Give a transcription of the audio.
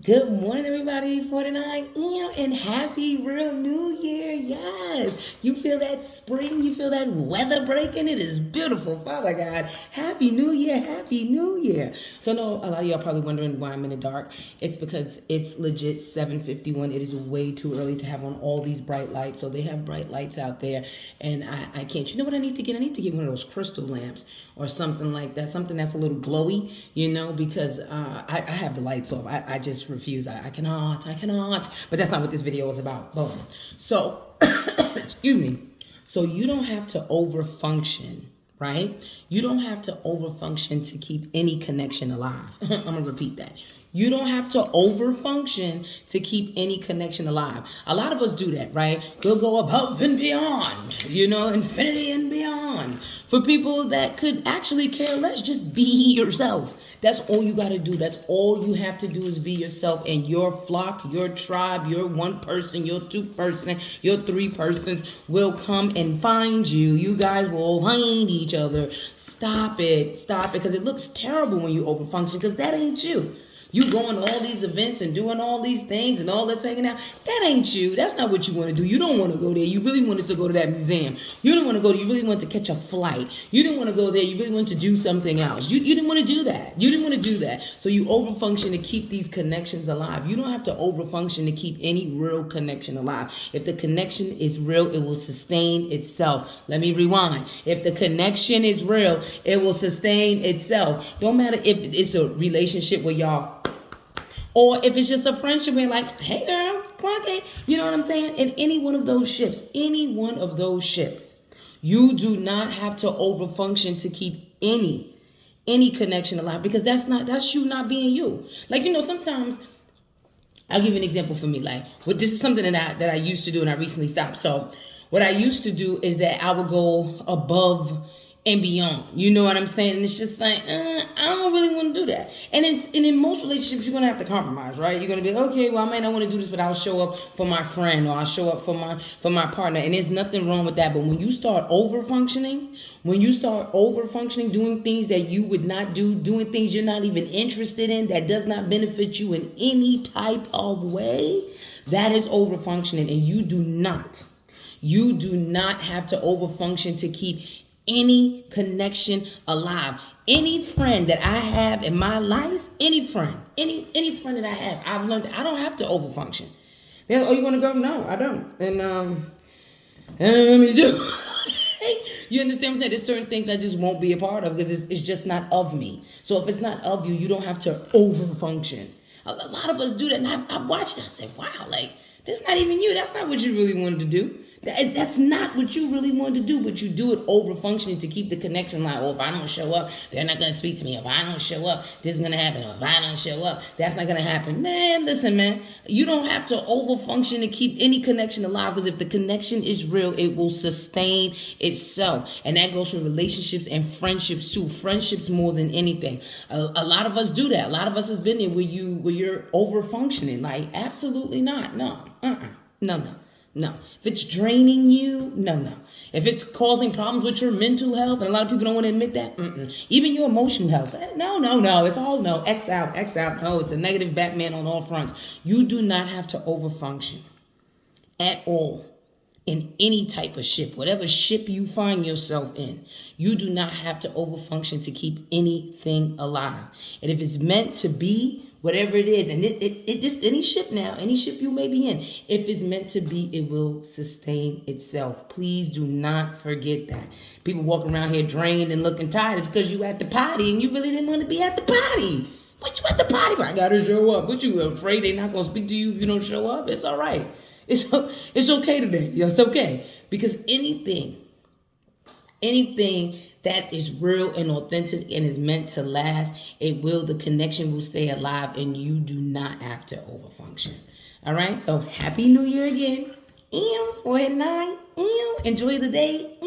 Good morning, everybody. 49 and happy real new year. Yes. You feel that spring? You feel that weather breaking? It is beautiful. Father God, happy new year. Happy new year. So, no, a lot of y'all probably wondering why I'm in the dark. It's because it's legit 7:51. It is way too early to have on all these bright lights. So, they have bright lights out there, and I can't. You know what I need to get? I need to get one of those crystal lamps or something like that. Something that's a little glowy, because I have the lights off. I just refuse. I cannot. But that's not what this video is about. Boom. So, excuse me. So you don't have to overfunction, right? You don't have to overfunction to keep any connection alive. I'm going to repeat that. You don't have to overfunction to keep any connection alive. A lot of us do that, right? We'll go above and beyond, infinity and beyond. For people that could actually care less, just be yourself. That's all you got to do. That's all you have to do is be yourself, and your flock, your tribe, your one person, your two person, your three persons will come and find you. You guys will find each other. Stop it, because it looks terrible when you overfunction, because that ain't you. You going to all these events and doing all these things and all this hanging out. That ain't you. That's not what you want to do. You don't want to go there. You really wanted to go to that museum. You didn't want to go. You really wanted to catch a flight. You didn't want to go there. You really wanted to do something else. You didn't want to do that. You didn't want to do that. So you overfunction to keep these connections alive. You don't have to overfunction to keep any real connection alive. If the connection is real, it will sustain itself. Let me rewind. If the connection is real, it will sustain itself. Don't matter if it's a relationship where y'all, or if it's just a friendship where like, hey girl, clock it. You know what I'm saying? In any one of those ships, you do not have to overfunction to keep any connection alive, because that's you not being you. Like, sometimes I'll give you an example for me. Like, this is something that I used to do and I recently stopped. So what I used to do is that I would go above and beyond. You know what I'm saying? And it's just like, I don't really want to do that. And in most relationships, you're going to have to compromise, right? You're going to be, okay, well, I might not want to do this, but I'll show up for my friend, or I'll show up for my partner. And there's nothing wrong with that. But when you start overfunctioning, doing things that you would not do, doing things you're not even interested in, that does not benefit you in any type of way, that is overfunctioning. And you do not have to overfunction to keep any connection alive. Any friend that I have in my life, any friend that I have, I've learned that I don't have to overfunction. They're like, oh, you want to go? No, I don't. And let me do. You understand what I'm saying? There's certain things I just won't be a part of because it's just not of me. So if it's not of you, you don't have to overfunction. A lot of us do that, and I watched that. I said, wow, like, that's not even you. That's not what you really wanted to do. That's not what you really wanted to do, but you do it over functioning to keep the connection line. Oh, if I don't show up, they're not going to speak to me. If I don't show up, this is going to happen. Or if I don't show up, that's not going to happen. Man, listen, man. You don't have to over function to keep any connection alive, because if the connection is real, it will sustain itself. And that goes for relationships and friendships too. Friendships more than anything. A lot of us do that. A lot of us has been there where you're over functioning. Like, absolutely not. No. No. If it's draining you, no. If it's causing problems with your mental health, and a lot of people don't want to admit that, even your emotional health, no. It's all no. X out. No, it's a negative Batman on all fronts. You do not have to overfunction at all in any type of ship, whatever ship you find yourself in. You do not have to overfunction to keep anything alive. And if it's meant to be, whatever it is, and it just any ship you may be in, if it's meant to be, it will sustain itself. Please do not forget that. People walking around here drained and looking tired, it's because you at the party and you really didn't want to be at the party. What you at the party for? I gotta show up. What, you afraid they not gonna speak to you if you don't show up? It's all right. It's okay today. It's okay, because anything that is real and authentic and is meant to last, the connection will stay alive, and you do not have to overfunction. All right, so happy new year again. Go ahead and enjoy the day.